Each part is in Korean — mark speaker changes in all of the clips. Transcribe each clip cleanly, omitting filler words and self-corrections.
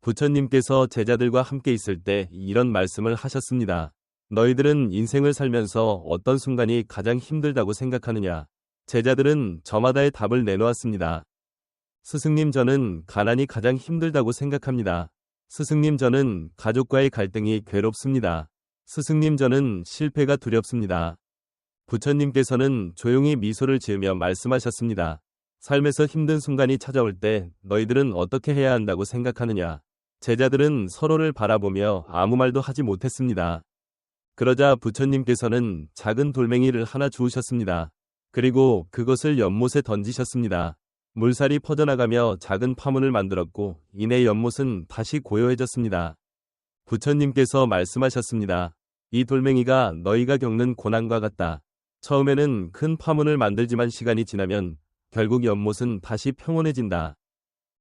Speaker 1: 부처님께서 제자들과 함께 있을 때 이런 말씀을 하셨습니다. 너희들은 인생을 살면서 어떤 순간이 가장 힘들다고 생각하느냐? 제자들은 저마다의 답을 내놓았습니다. 스승님, 저는 가난이 가장 힘들다고 생각합니다. 스승님, 저는 가족과의 갈등이 괴롭습니다. 스승님, 저는 실패가 두렵습니다. 부처님께서는 조용히 미소를 지으며 말씀하셨습니다. 삶에서 힘든 순간이 찾아올 때 너희들은 어떻게 해야 한다고 생각하느냐? 제자들은 서로를 바라보며 아무 말도 하지 못했습니다. 그러자 부처님께서는 작은 돌멩이를 하나 주우셨습니다. 그리고 그것을 연못에 던지셨습니다. 물살이 퍼져나가며 작은 파문을 만들었고 이내 연못은 다시 고요해졌습니다. 부처님께서 말씀하셨습니다. 이 돌멩이가 너희가 겪는 고난과 같다. 처음에는 큰 파문을 만들지만 시간이 지나면 결국 연못은 다시 평온해진다.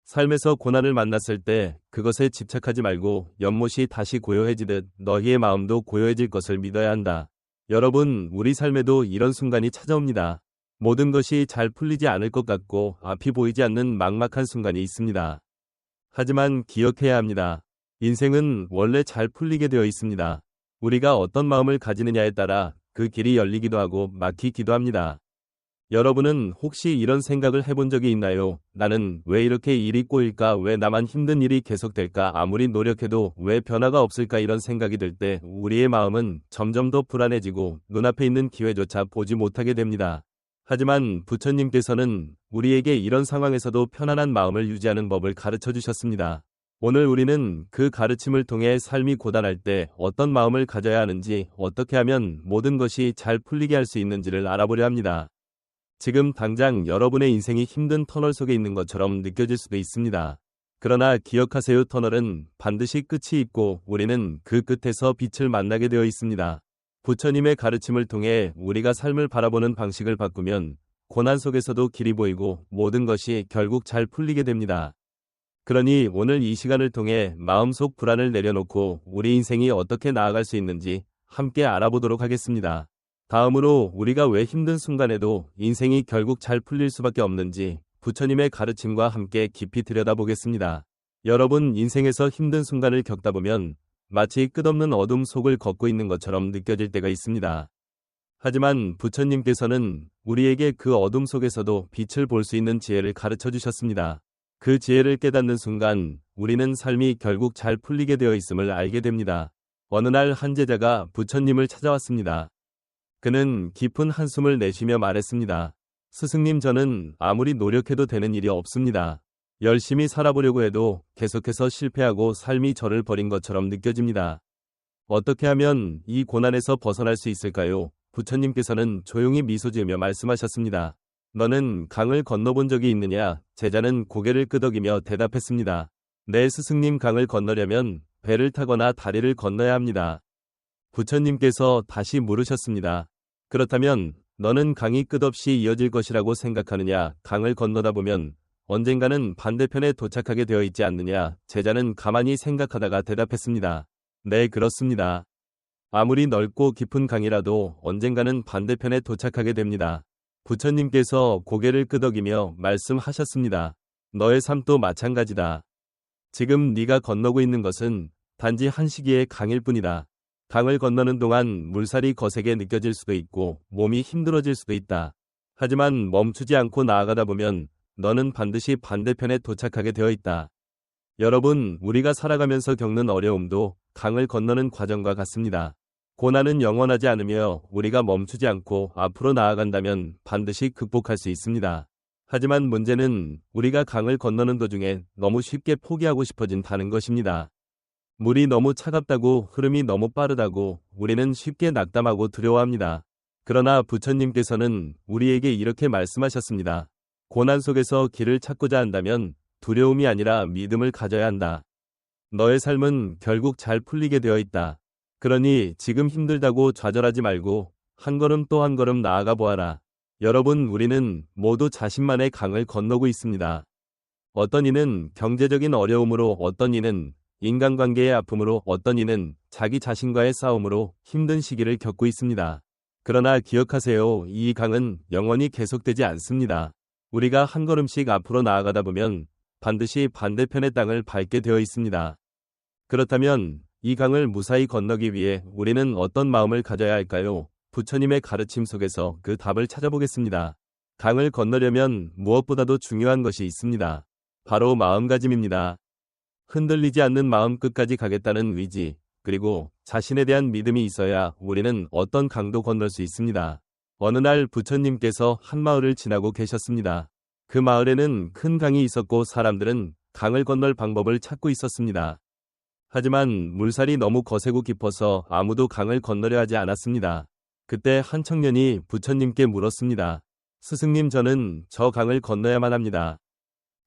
Speaker 1: 삶에서 고난을 만났을 때 그것에 집착하지 말고 연못이 다시 고요해지듯 너희의 마음도 고요해질 것을 믿어야 한다. 여러분, 우리 삶에도 이런 순간이 찾아옵니다. 모든 것이 잘 풀리지 않을 것 같고 앞이 보이지 않는 막막한 순간이 있습니다. 하지만 기억해야 합니다. 인생은 원래 잘 풀리게 되어 있습니다. 우리가 어떤 마음을 가지느냐에 따라 그 길이 열리기도 하고 막히기도 합니다. 여러분은 혹시 이런 생각을 해본 적이 있나요? 나는 왜 이렇게 일이 꼬일까? 왜 나만 힘든 일이 계속될까? 아무리 노력해도 왜 변화가 없을까? 이런 생각이 들 때 우리의 마음은 점점 더 불안해지고 눈앞에 있는 기회조차 보지 못하게 됩니다. 하지만 부처님께서는 우리에게 이런 상황에서도 편안한 마음을 유지하는 법을 가르쳐 주셨습니다. 오늘 우리는 그 가르침을 통해 삶이 고단할 때 어떤 마음을 가져야 하는지, 어떻게 하면 모든 것이 잘 풀리게 할 수 있는지를 알아보려 합니다. 지금 당장 여러분의 인생이 힘든 터널 속에 있는 것처럼 느껴질 수도 있습니다. 그러나 기억하세요. 터널은 반드시 끝이 있고 우리는 그 끝에서 빛을 만나게 되어 있습니다. 부처님의 가르침을 통해 우리가 삶을 바라보는 방식을 바꾸면 고난 속에서도 길이 보이고 모든 것이 결국 잘 풀리게 됩니다. 그러니 오늘 이 시간을 통해 마음속 불안을 내려놓고 우리 인생이 어떻게 나아갈 수 있는지 함께 알아보도록 하겠습니다. 다음으로 우리가 왜 힘든 순간에도 인생이 결국 잘 풀릴 수밖에 없는지 부처님의 가르침과 함께 깊이 들여다보겠습니다. 여러분, 인생에서 힘든 순간을 겪다 보면 마치 끝없는 어둠 속을 걷고 있는 것처럼 느껴질 때가 있습니다. 하지만 부처님께서는 우리에게 그 어둠 속에서도 빛을 볼 수 있는 지혜를 가르쳐 주셨습니다. 그 지혜를 깨닫는 순간 우리는 삶이 결국 잘 풀리게 되어 있음을 알게 됩니다. 어느 날 한 제자가 부처님을 찾아왔습니다. 그는 깊은 한숨을 내쉬며 말했습니다. 스승님, 저는 아무리 노력해도 되는 일이 없습니다. 열심히 살아보려고 해도 계속해서 실패하고 삶이 저를 버린 것처럼 느껴집니다. 어떻게 하면 이 고난에서 벗어날 수 있을까요? 부처님께서는 조용히 미소 지으며 말씀하셨습니다. 너는 강을 건너본 적이 있느냐? 제자는 고개를 끄덕이며 대답했습니다. 네, 스승님, 강을 건너려면 배를 타거나 다리를 건너야 합니다. 부처님께서 다시 물으셨습니다. 그렇다면 너는 강이 끝없이 이어질 것이라고 생각하느냐? 강을 건너다 보면 언젠가는 반대편에 도착하게 되어 있지 않느냐? 제자는 가만히 생각하다가 대답했습니다. 네, 그렇습니다. 아무리 넓고 깊은 강이라도 언젠가는 반대편에 도착하게 됩니다. 부처님께서 고개를 끄덕이며 말씀하셨습니다. 너의 삶도 마찬가지다. 지금 네가 건너고 있는 것은 단지 한 시기의 강일 뿐이다. 강을 건너는 동안 물살이 거세게 느껴질 수도 있고 몸이 힘들어질 수도 있다. 하지만 멈추지 않고 나아가다 보면 너는 반드시 반대편에 도착하게 되어 있다. 여러분, 우리가 살아가면서 겪는 어려움도 강을 건너는 과정과 같습니다. 고난은 영원하지 않으며 우리가 멈추지 않고 앞으로 나아간다면 반드시 극복할 수 있습니다. 하지만 문제는 우리가 강을 건너는 도중에 너무 쉽게 포기하고 싶어진다는 것입니다. 물이 너무 차갑다고, 흐름이 너무 빠르다고 우리는 쉽게 낙담하고 두려워합니다. 그러나 부처님께서는 우리에게 이렇게 말씀하셨습니다. 고난 속에서 길을 찾고자 한다면 두려움이 아니라 믿음을 가져야 한다. 너의 삶은 결국 잘 풀리게 되어 있다. 그러니 지금 힘들다고 좌절하지 말고 한 걸음 또 한 걸음 나아가 보아라. 여러분, 우리는 모두 자신만의 강을 건너고 있습니다. 어떤 이는 경제적인 어려움으로, 어떤 이는 인간관계의 아픔으로, 어떤 이는 자기 자신과의 싸움으로 힘든 시기를 겪고 있습니다. 그러나 기억하세요. 이 강은 영원히 계속되지 않습니다. 우리가 한 걸음씩 앞으로 나아가다 보면 반드시 반대편의 땅을 밟게 되어 있습니다. 그렇다면 이 강을 무사히 건너기 위해 우리는 어떤 마음을 가져야 할까요? 부처님의 가르침 속에서 그 답을 찾아보겠습니다. 강을 건너려면 무엇보다도 중요한 것이 있습니다. 바로 마음가짐입니다. 흔들리지 않는 마음, 끝까지 가겠다는 의지, 그리고 자신에 대한 믿음이 있어야 우리는 어떤 강도 건널 수 있습니다. 어느 날 부처님께서 한 마을을 지나고 계셨습니다. 그 마을에는 큰 강이 있었고 사람들은 강을 건널 방법을 찾고 있었습니다. 하지만 물살이 너무 거세고 깊어서 아무도 강을 건너려 하지 않았습니다. 그때 한 청년이 부처님께 물었습니다. 스승님, 저는 저 강을 건너야만 합니다.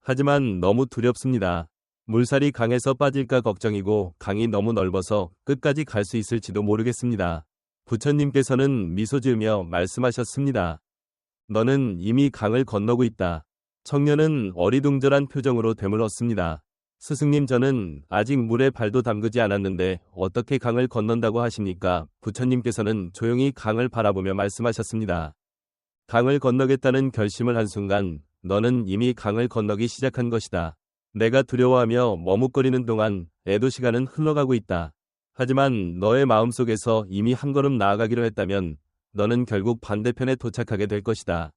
Speaker 1: 하지만 너무 두렵습니다. 물살이 강에서 빠질까 걱정이고 강이 너무 넓어서 끝까지 갈 수 있을지도 모르겠습니다. 부처님께서는 미소 지으며 말씀하셨습니다. 너는 이미 강을 건너고 있다. 청년은 어리둥절한 표정으로 되물었습니다. 스승님, 저는 아직 물에 발도 담그지 않았는데 어떻게 강을 건넌다고 하십니까? 부처님께서는 조용히 강을 바라보며 말씀하셨습니다. 강을 건너겠다는 결심을 한 순간 너는 이미 강을 건너기 시작한 것이다. 내가 두려워하며 머뭇거리는 동안 애도 시간은 흘러가고 있다. 하지만 너의 마음속에서 이미 한 걸음 나아가기로 했다면 너는 결국 반대편에 도착하게 될 것이다.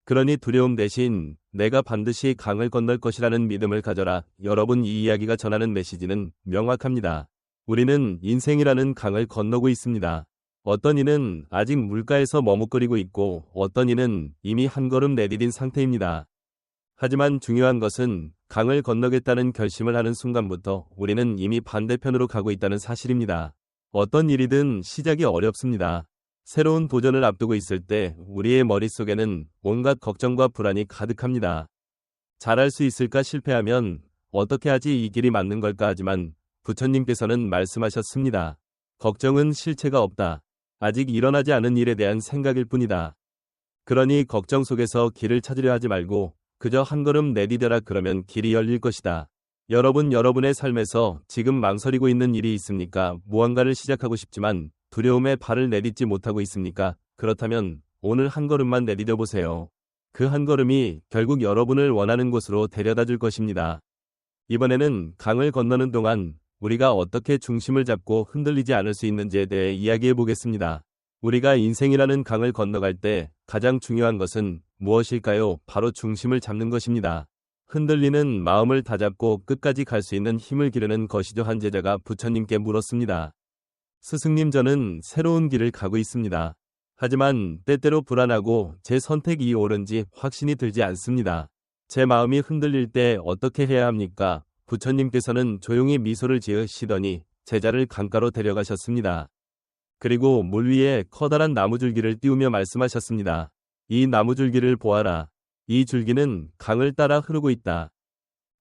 Speaker 1: 그러니 두려움 대신 내가 반드시 강을 건널 것이라는 믿음을 가져라. 여러분, 이 이야기가 전하는 메시지는 명확합니다. 우리는 인생이라는 강을 건너고 있습니다. 어떤 이는 아직 물가에서 머뭇거리고 있고 어떤 이는 이미 한 걸음 내디딘 상태입니다. 하지만 중요한 것은 강을 건너겠다는 결심을 하는 순간부터 우리는 이미 반대편으로 가고 있다는 사실입니다. 어떤 일이든 시작이 어렵습니다. 새로운 도전을 앞두고 있을 때 우리의 머릿속에는 온갖 걱정과 불안이 가득합니다. 잘할 수 있을까? 실패하면 어떻게 하지? 이 길이 맞는 걸까? 하지만 부처님께서는 말씀하셨습니다. 걱정은 실체가 없다. 아직 일어나지 않은 일에 대한 생각일 뿐이다. 그러니 걱정 속에서 길을 찾으려 하지 말고 그저 한 걸음 내디뎌라. 그러면 길이 열릴 것이다. 여러분의 삶에서 지금 망설이고 있는 일이 있습니까? 무언가를 시작하고 싶지만 두려움에 발을 내딛지 못하고 있습니까? 그렇다면 오늘 한 걸음만 내디뎌 보세요. 그 한 걸음이 결국 여러분을 원하는 곳으로 데려다 줄 것입니다. 이번에는 강을 건너는 동안 우리가 어떻게 중심을 잡고 흔들리지 않을 수 있는지에 대해 이야기해 보겠습니다. 우리가 인생이라는 강을 건너갈 때 가장 중요한 것은 무엇일까요? 바로 중심을 잡는 것입니다. 흔들리는 마음을 다잡고 끝까지 갈 수 있는 힘을 기르는 것이죠. 한 제자가 부처님께 물었습니다. 스승님, 저는 새로운 길을 가고 있습니다. 하지만 때때로 불안하고 제 선택이 옳은지 확신이 들지 않습니다. 제 마음이 흔들릴 때 어떻게 해야 합니까? 부처님께서는 조용히 미소를 지으시더니 제자를 강가로 데려가셨습니다. 그리고 물 위에 커다란 나무줄기를 띄우며 말씀하셨습니다. 이 나무줄기를 보아라. 이 줄기는 강을 따라 흐르고 있다.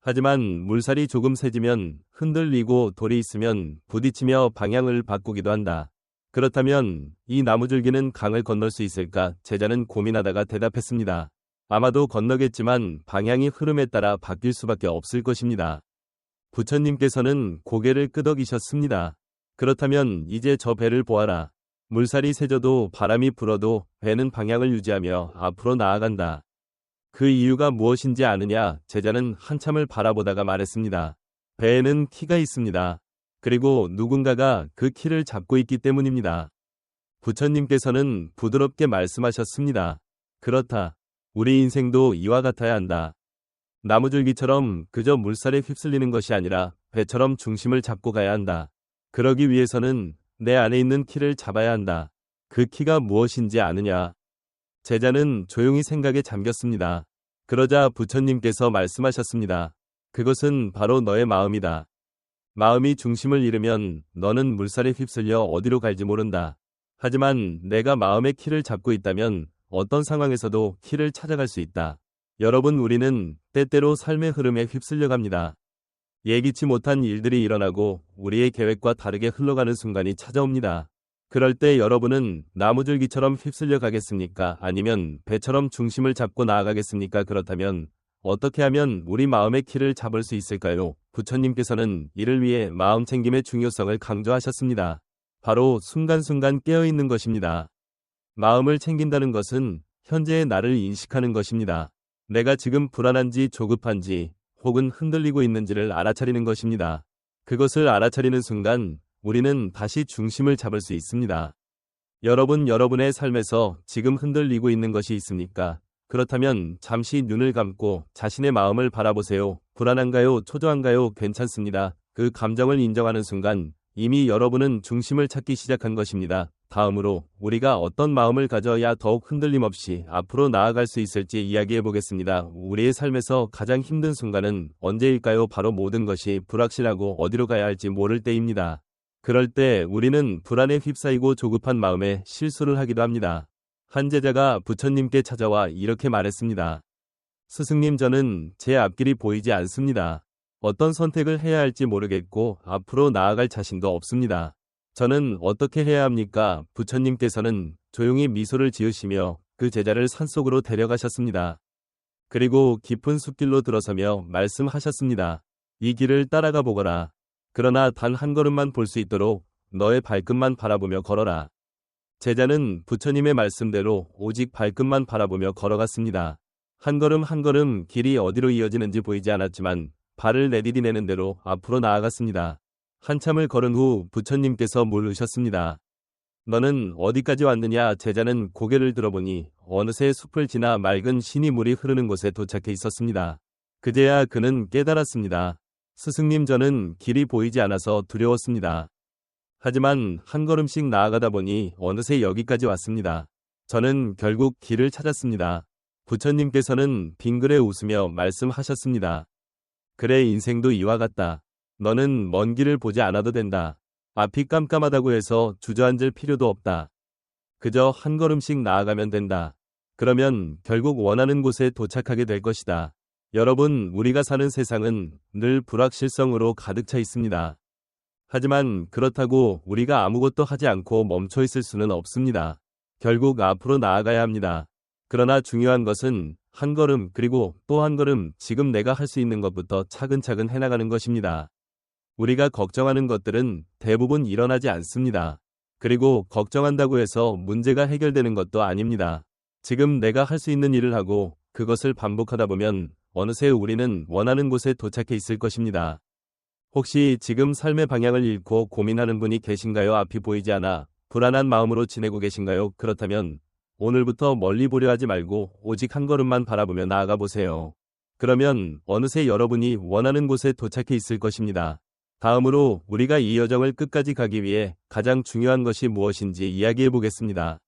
Speaker 1: 하지만 물살이 조금 세지면 흔들리고 돌이 있으면 부딪히며 방향을 바꾸기도 한다. 그렇다면 이 나무줄기는 강을 건널 수 있을까? 제자는 고민하다가 대답했습니다. 아마도 건너겠지만 방향이 흐름에 따라 바뀔 수밖에 없을 것입니다. 부처님께서는 고개를 끄덕이셨습니다. 그렇다면 이제 저 배를 보아라. 물살이 세져도 바람이 불어도 배는 방향을 유지하며 앞으로 나아간다. 그 이유가 무엇인지 아느냐? 제자는 한참을 바라보다가 말했습니다. 배에는 키가 있습니다. 그리고 누군가가 그 키를 잡고 있기 때문입니다. 부처님께서는 부드럽게 말씀하셨습니다. 그렇다. 우리 인생도 이와 같아야 한다. 나무줄기처럼 그저 물살에 휩쓸리는 것이 아니라 배처럼 중심을 잡고 가야 한다. 그러기 위해서는 내 안에 있는 키를 잡아야 한다. 그 키가 무엇인지 아느냐? 제자는 조용히 생각에 잠겼습니다. 그러자 부처님께서 말씀하셨습니다. 그것은 바로 너의 마음이다. 마음이 중심을 잃으면 너는 물살에 휩쓸려 어디로 갈지 모른다. 하지만 내가 마음의 키를 잡고 있다면 어떤 상황에서도 키를 찾아갈 수 있다. 여러분, 우리는 때때로 삶의 흐름에 휩쓸려 갑니다. 예기치 못한 일들이 일어나고 우리의 계획과 다르게 흘러가는 순간이 찾아옵니다. 그럴 때 여러분은 나무줄기처럼 휩쓸려 가겠습니까? 아니면 배처럼 중심을 잡고 나아가겠습니까? 그렇다면 어떻게 하면 우리 마음의 키를 잡을 수 있을까요? 부처님께서는 이를 위해 마음 챙김의 중요성을 강조하셨습니다. 바로 순간순간 깨어있는 것입니다. 마음을 챙긴다는 것은 현재의 나를 인식하는 것입니다. 내가 지금 불안한지 조급한지 혹은 흔들리고 있는지를 알아차리는 것입니다. 그것을 알아차리는 순간 우리는 다시 중심을 잡을 수 있습니다. 여러분의 삶에서 지금 흔들리고 있는 것이 있습니까? 그렇다면 잠시 눈을 감고 자신의 마음을 바라보세요. 불안한가요? 초조한가요? 괜찮습니다. 그 감정을 인정하는 순간 이미 여러분은 중심을 찾기 시작한 것입니다. 다음으로 우리가 어떤 마음을 가져야 더욱 흔들림 없이 앞으로 나아갈 수 있을지 이야기해 보겠습니다. 우리의 삶에서 가장 힘든 순간은 언제일까요? 바로 모든 것이 불확실하고 어디로 가야 할지 모를 때입니다. 그럴 때 우리는 불안에 휩싸이고 조급한 마음에 실수를 하기도 합니다. 한 제자가 부처님께 찾아와 이렇게 말했습니다. 스승님, 저는 제 앞길이 보이지 않습니다. 어떤 선택을 해야 할지 모르겠고 앞으로 나아갈 자신도 없습니다. 저는 어떻게 해야 합니까? 부처님께서는 조용히 미소를 지으시며 그 제자를 산속으로 데려가셨습니다. 그리고 깊은 숲길로 들어서며 말씀하셨습니다. 이 길을 따라가 보거라. 그러나 단 한 걸음만 볼 수 있도록 너의 발끝만 바라보며 걸어라. 제자는 부처님의 말씀대로 오직 발끝만 바라보며 걸어갔습니다. 한 걸음 한 걸음 길이 어디로 이어지는지 보이지 않았지만 발을 내디디내는 대로 앞으로 나아갔습니다. 한참을 걸은 후 부처님께서 물으셨습니다. 너는 어디까지 왔느냐? 제자는 고개를 들어보니 어느새 숲을 지나 맑은 신이 물이 흐르는 곳에 도착해 있었습니다. 그제야 그는 깨달았습니다. 스승님, 저는 길이 보이지 않아서 두려웠습니다. 하지만 한 걸음씩 나아가다 보니 어느새 여기까지 왔습니다. 저는 결국 길을 찾았습니다. 부처님께서는 빙그레 웃으며 말씀하셨습니다. 그래, 인생도 이와 같다. 너는 먼 길을 보지 않아도 된다. 앞이 깜깜하다고 해서 주저앉을 필요도 없다. 그저 한 걸음씩 나아가면 된다. 그러면 결국 원하는 곳에 도착하게 될 것이다. 여러분, 우리가 사는 세상은 늘 불확실성으로 가득 차 있습니다. 하지만 그렇다고 우리가 아무것도 하지 않고 멈춰 있을 수는 없습니다. 결국 앞으로 나아가야 합니다. 그러나 중요한 것은 한 걸음 그리고 또 한 걸음 지금 내가 할 수 있는 것부터 차근차근 해나가는 것입니다. 우리가 걱정하는 것들은 대부분 일어나지 않습니다. 그리고 걱정한다고 해서 문제가 해결되는 것도 아닙니다. 지금 내가 할 수 있는 일을 하고 그것을 반복하다 보면 어느새 우리는 원하는 곳에 도착해 있을 것입니다. 혹시 지금 삶의 방향을 잃고 고민하는 분이 계신가요? 앞이 보이지 않아 불안한 마음으로 지내고 계신가요? 그렇다면 오늘부터 멀리 보려 하지 말고 오직 한 걸음만 바라보며 나아가 보세요. 그러면 어느새 여러분이 원하는 곳에 도착해 있을 것입니다. 다음으로 우리가 이 여정을 끝까지 가기 위해 가장 중요한 것이 무엇인지 이야기해 보겠습니다.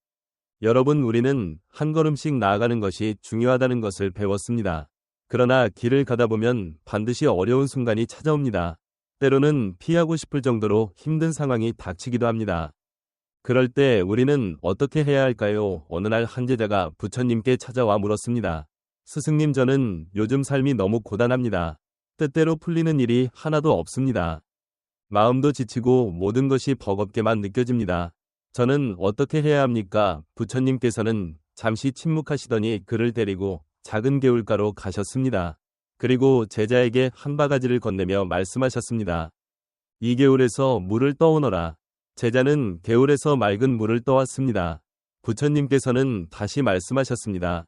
Speaker 1: 여러분, 우리는 한 걸음씩 나아가는 것이 중요하다는 것을 배웠습니다. 그러나 길을 가다 보면 반드시 어려운 순간이 찾아옵니다. 때로는 피하고 싶을 정도로 힘든 상황이 닥치기도 합니다. 그럴 때 우리는 어떻게 해야 할까요? 어느 날 한 제자가 부처님께 찾아와 물었습니다. 스승님, 저는 요즘 삶이 너무 고단합니다. 때때로 풀리는 일이 하나도 없습니다. 마음도 지치고 모든 것이 버겁게만 느껴집니다. 저는 어떻게 해야 합니까? 부처님께서는 잠시 침묵하시더니 그를 데리고 작은 개울가로 가셨습니다. 그리고 제자에게 한 바가지를 건네며 말씀하셨습니다. 이 개울에서 물을 떠오너라. 제자는 개울에서 맑은 물을 떠왔습니다. 부처님께서는 다시 말씀하셨습니다.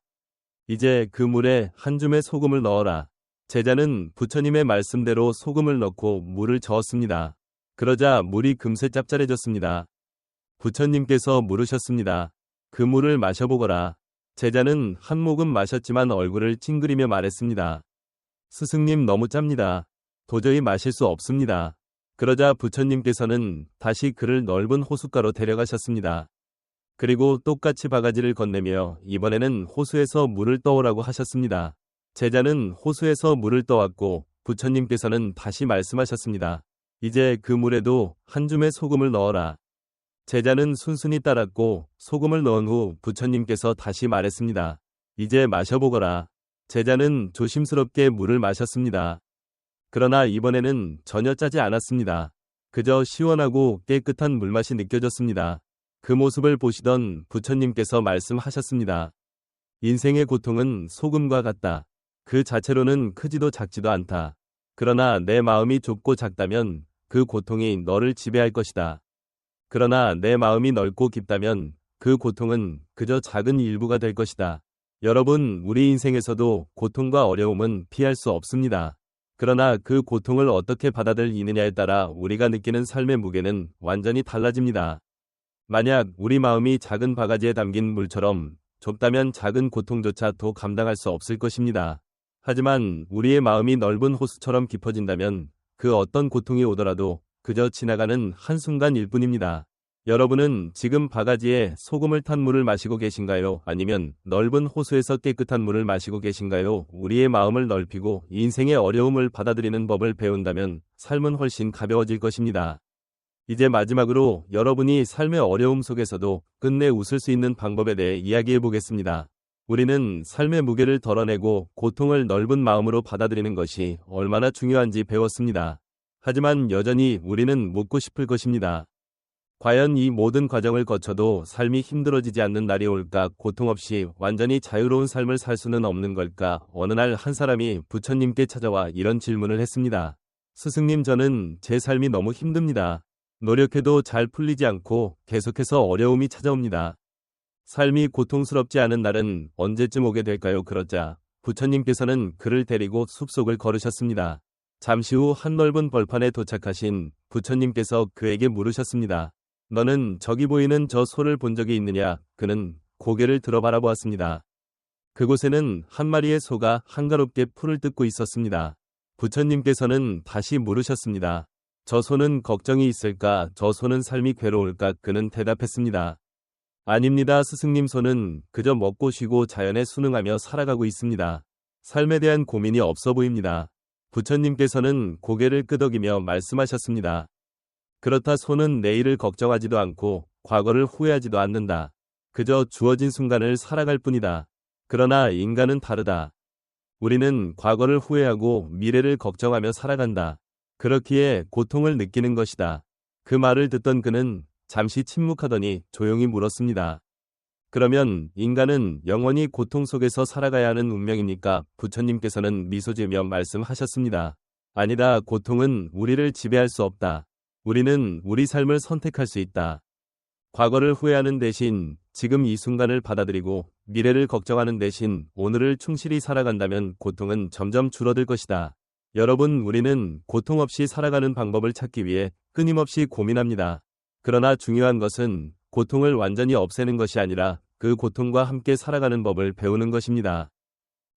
Speaker 1: 이제 그 물에 한 줌의 소금을 넣어라. 제자는 부처님의 말씀대로 소금을 넣고 물을 저었습니다. 그러자 물이 금세 짭짤해졌습니다. 부처님께서 물으셨습니다. 그 물을 마셔보거라. 제자는 한 모금 마셨지만 얼굴을 찡그리며 말했습니다. 스승님, 너무 짭니다. 도저히 마실 수 없습니다. 그러자 부처님께서는 다시 그를 넓은 호숫가로 데려가셨습니다. 그리고 똑같이 바가지를 건네며 이번에는 호수에서 물을 떠오라고 하셨습니다. 제자는 호수에서 물을 떠왔고 부처님께서는 다시 말씀하셨습니다. 이제 그 물에도 한 줌의 소금을 넣어라. 제자는 순순히 따랐고 소금을 넣은 후 부처님께서 다시 말했습니다. 이제 마셔보거라. 제자는 조심스럽게 물을 마셨습니다. 그러나 이번에는 전혀 짜지 않았습니다. 그저 시원하고 깨끗한 물맛이 느껴졌습니다. 그 모습을 보시던 부처님께서 말씀하셨습니다. 인생의 고통은 소금과 같다. 그 자체로는 크지도 작지도 않다. 그러나 내 마음이 좁고 작다면 그 고통이 너를 지배할 것이다. 그러나 내 마음이 넓고 깊다면 그 고통은 그저 작은 일부가 될 것이다. 여러분, 우리 인생에서도 고통과 어려움은 피할 수 없습니다. 그러나 그 고통을 어떻게 받아들이느냐에 따라 우리가 느끼는 삶의 무게는 완전히 달라집니다. 만약 우리 마음이 작은 바가지에 담긴 물처럼 좁다면 작은 고통조차도 감당할 수 없을 것입니다. 하지만 우리의 마음이 넓은 호수처럼 깊어진다면 그 어떤 고통이 오더라도 그저 지나가는 한순간일 뿐입니다. 여러분은 지금 바가지에 소금을 탄 물을 마시고 계신가요? 아니면 넓은 호수에서 깨끗한 물을 마시고 계신가요? 우리의 마음을 넓히고 인생의 어려움을 받아들이는 법을 배운다면 삶은 훨씬 가벼워질 것입니다. 이제 마지막으로 여러분이 삶의 어려움 속에서도 끝내 웃을 수 있는 방법에 대해 이야기해 보겠습니다. 우리는 삶의 무게를 덜어내고 고통을 넓은 마음으로 받아들이는 것이 얼마나 중요한지 배웠습니다. 하지만 여전히 우리는 묻고 싶을 것입니다. 과연 이 모든 과정을 거쳐도 삶이 힘들어지지 않는 날이 올까? 고통 없이 완전히 자유로운 삶을 살 수는 없는 걸까? 어느 날 한 사람이 부처님께 찾아와 이런 질문을 했습니다. 스승님, 저는 제 삶이 너무 힘듭니다. 노력해도 잘 풀리지 않고 계속해서 어려움이 찾아옵니다. 삶이 고통스럽지 않은 날은 언제쯤 오게 될까요? 그러자 부처님께서는 그를 데리고 숲속을 걸으셨습니다. 잠시 후 한넓은 벌판에 도착하신 부처님께서 그에게 물으셨습니다. 너는 저기 보이는 저 소를 본 적이 있느냐? 그는 고개를 들어 바라보았습니다. 그곳에는 한 마리의 소가 한가롭게 풀을 뜯고 있었습니다. 부처님께서는 다시 물으셨습니다. 저 소는 걱정이 있을까? 저 소는 삶이 괴로울까? 그는 대답했습니다. 아닙니다, 스승님. 소는 그저 먹고 쉬고 자연에 순응하며 살아가고 있습니다. 삶에 대한 고민이 없어 보입니다. 부처님께서는 고개를 끄덕이며 말씀하셨습니다. 그렇다, 소는 내일을 걱정하지도 않고 과거를 후회하지도 않는다. 그저 주어진 순간을 살아갈 뿐이다. 그러나 인간은 다르다. 우리는 과거를 후회하고 미래를 걱정하며 살아간다. 그렇기에 고통을 느끼는 것이다. 그 말을 듣던 그는 잠시 침묵하더니 조용히 물었습니다. 그러면 인간은 영원히 고통 속에서 살아가야 하는 운명입니까? 부처님께서는 미소 지으며 말씀하셨습니다. 아니다, 고통은 우리를 지배할 수 없다. 우리는 우리 삶을 선택할 수 있다. 과거를 후회하는 대신 지금 이 순간을 받아들이고 미래를 걱정하는 대신 오늘을 충실히 살아간다면 고통은 점점 줄어들 것이다. 여러분, 우리는 고통 없이 살아가는 방법을 찾기 위해 끊임없이 고민합니다. 그러나 중요한 것은 고통을 완전히 없애는 것이 아니라 그 고통과 함께 살아가는 법을 배우는 것입니다.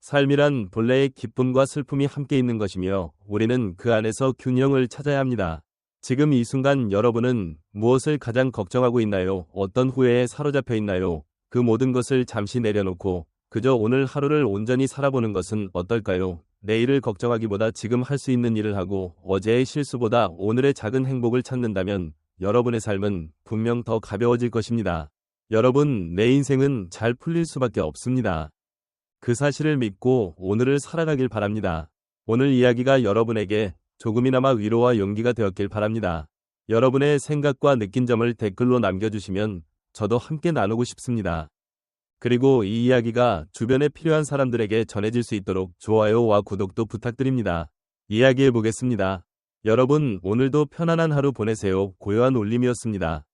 Speaker 1: 삶이란 본래의 기쁨과 슬픔이 함께 있는 것이며 우리는 그 안에서 균형을 찾아야 합니다. 지금 이 순간 여러분은 무엇을 가장 걱정하고 있나요? 어떤 후회에 사로잡혀 있나요? 그 모든 것을 잠시 내려놓고 그저 오늘 하루를 온전히 살아보는 것은 어떨까요? 내일을 걱정하기보다 지금 할 수 있는 일을 하고 어제의 실수보다 오늘의 작은 행복을 찾는다면 여러분의 삶은 분명 더 가벼워질 것입니다. 여러분, 내 인생은 잘 풀릴 수밖에 없습니다. 그 사실을 믿고 오늘을 살아가길 바랍니다. 오늘 이야기가 여러분에게 조금이나마 위로와 용기가 되었길 바랍니다. 여러분의 생각과 느낀 점을 댓글로 남겨주시면 저도 함께 나누고 싶습니다. 그리고 이 이야기가 주변에 필요한 사람들에게 전해질 수 있도록 좋아요와 구독도 부탁드립니다. 이야기해 보겠습니다. 여러분, 오늘도 편안한 하루 보내세요. 고요한 울림이었습니다.